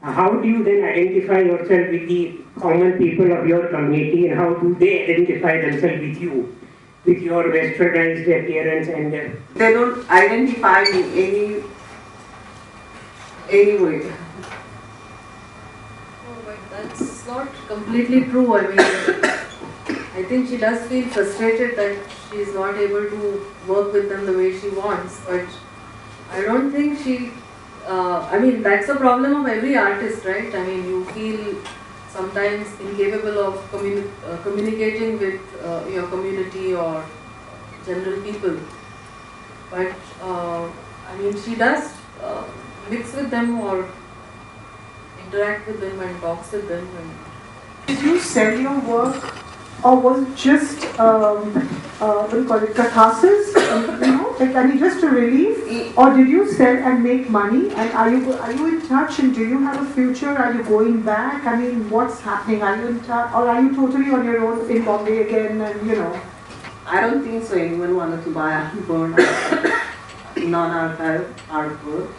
How do you then identify yourself with the common people of your community, and how do they identify themselves with you, with your westernized appearance and they don't identify me any way. Oh, but that's not completely true. I mean, I think she does feel frustrated that she is not able to work with them the way she wants, but I don't think she. I mean, that's a problem of every artist, right? I mean, you feel sometimes incapable of communicating with your community or general people. But I mean, she does mix with them or interact with them and talks with them. Did you sell your work, or was it just what do you call it, catharsis? Like, I mean, just a relief, or did you sell and make money? And are you in touch? And do you have a future? Are you going back? I mean, what's happening? Are you in touch, or are you totally on your own in Bombay again? And I don't think so. Anyone wanted to buy burn non-archive artwork.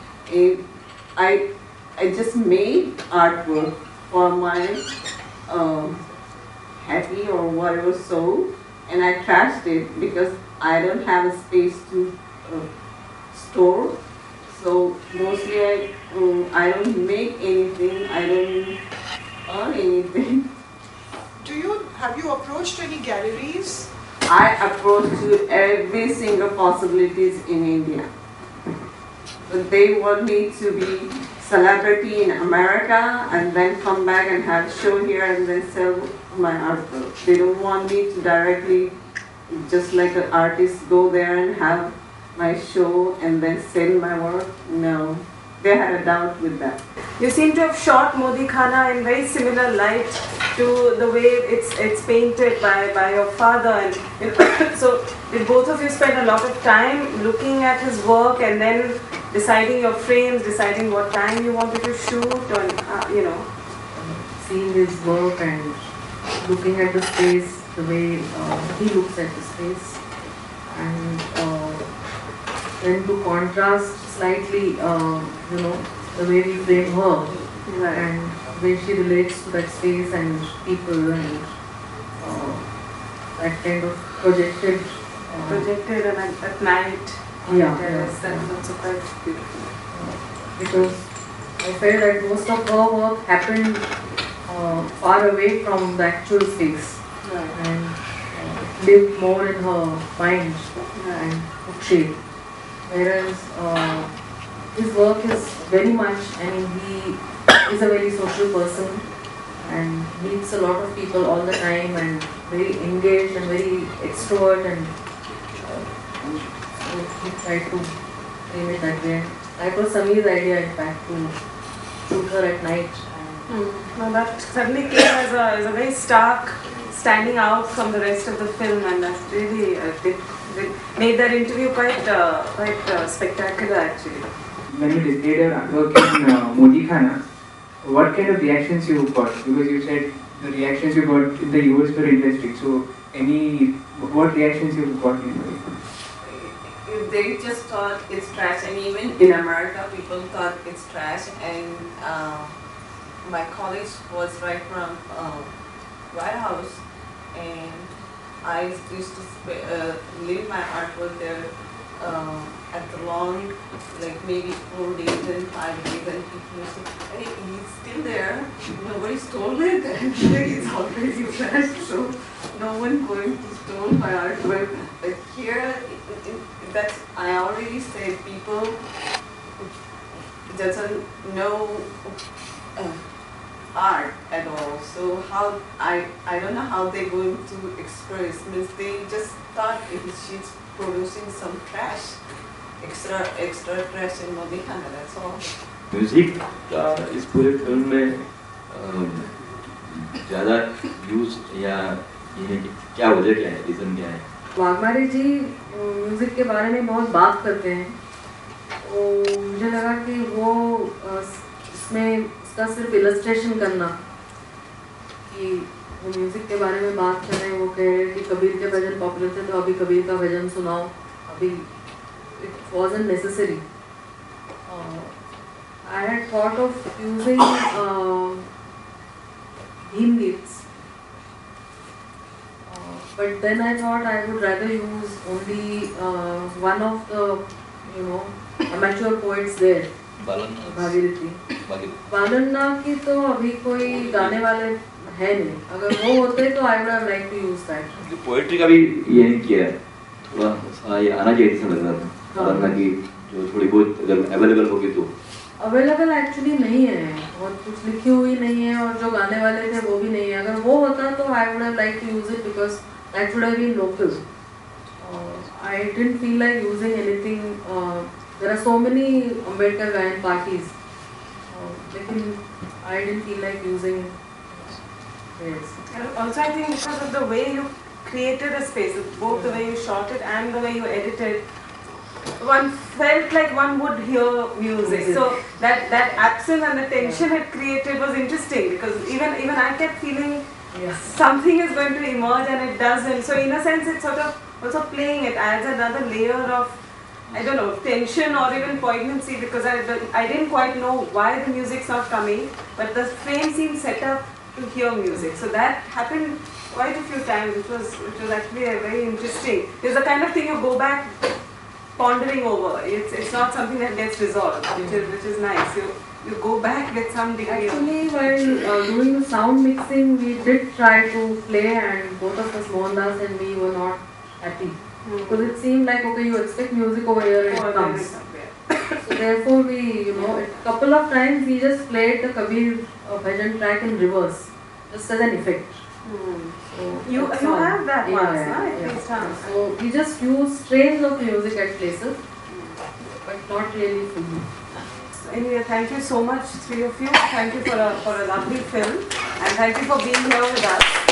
I just made artwork for my happy or whatever soul, and I trashed it because I don't have a space to store. So mostly I don't make anything. I don't earn anything. Have you approached any galleries? I approach to every single possibilities in India. But they want me to be celebrity in America and then come back and have show here and then sell my artwork. They don't want me to directly, just like an artist, go there and have my show and then sell my work. No, they had a doubt with that. You seem to have shot Modi Khana in very similar light to the way it's painted by your father, and so did both of you spend a lot of time looking at his work and then deciding your frames, deciding what time you wanted to shoot, or Seeing his work and looking at the space the way he looks at the space, and then to contrast slightly, the way we frame her, right, and when she relates to that space and people and that kind of projected and at night. Yeah, Yes, that's also quite beautiful. Because I felt that most of her work happened far away from the actual space, Right. and it lived more in her mind and took shape. Whereas his work is very much, I mean, he is a very social person and meets a lot of people all the time and very engaged and very extrovert, and so he tried to frame it that way. That was Sameer's idea, in fact, to shoot her at night. Well, that suddenly came as a very stark standing out from the rest of the film, and that really made that interview quite spectacular, actually. When you displayed your artwork in Modi Khana, what kind of reactions you got? Because you said the reactions you got in the US were interesting. So, what reactions you got in They just thought it's trash, and even in America, people thought it's trash. And my college was right from White House, and I used to leave my artwork there at the long, like maybe 4 days and 5 days, and people used to say, hey, he's still there. Nobody stole it, and it's already trash, so no one going to steal my artwork. But here, that's, I already said, people doesn't know art at all. So how I don't know how they're going to express. Means they just thought she's producing some trash, extra trash in Modi Khana. That's all. Music का इस पूरे film में ज़्यादा use या ये क्या वजह क्या है, रीज़न क्या है? वाघमारे जी म्यूजिक के बारे में बहुत बात करते हैं, तो मुझे लगा कि वो इसमें इसका सिर्फ इलस्ट्रेशन करना, कि वो म्यूजिक के बारे में बात कर रहे हैं, वो कह रहे हैं कि कबीर के भजन पॉपुलर थे तो अभी कबीर का भजन सुनाओ, अभी it wasn't necessary. I had thought of using Bhim Geets. But then I thought I would rather use only one of the, amateur poets there, Bhagirathi. Balanna की तो अभी कोई गाने वाले है नहीं. अगर वो होते तो I would have liked to use that. Poetry का भी ये नहीं किया है, थोड़ा सा ये आना चाहिए था लग रहा था. बालन्ना की जो थोड़ी बहुत अगर अवेलेबल होगी तो. अवेलेबल एक्चुअली नहीं है, बहुत कुछ लिखी हुई नहीं है और जो गाने वाले थे वो भी नहीं है. अगर वो होता तो I would have liked to use it because that would have been local. I didn't feel like using anything. There are so many Ambedkar Gayan parties. Lekin I didn't feel like using theirs. And also, I think because of the way you created a space, both the way you shot it and the way you edited, one felt like one would hear music. So that absence and the tension it created was interesting because even I kept feeling something is going to emerge and it doesn't. So in a sense, it's sort of also playing it adds another layer of, I don't know, tension or even poignancy because I didn't quite know why the music's not coming, but the frame seemed set up to hear music. So that happened quite a few times, which was actually very interesting. It's the kind of thing you go back pondering over. It's not something that gets resolved, which is nice. You go back with some degree. Actually, while doing the sound mixing, we did try to play, and both of us, Mohandas and me, were not happy. Because it seemed like, okay, you expect music over here and it comes. So therefore we, a couple of times we just played the Kabir bhajan track in reverse, just as an effect. So You have that once, yeah. So we just use strains of music at places, but not really fully. So anyway, thank you so much, three of you. Thank you for a lovely film, and thank you for being here with us.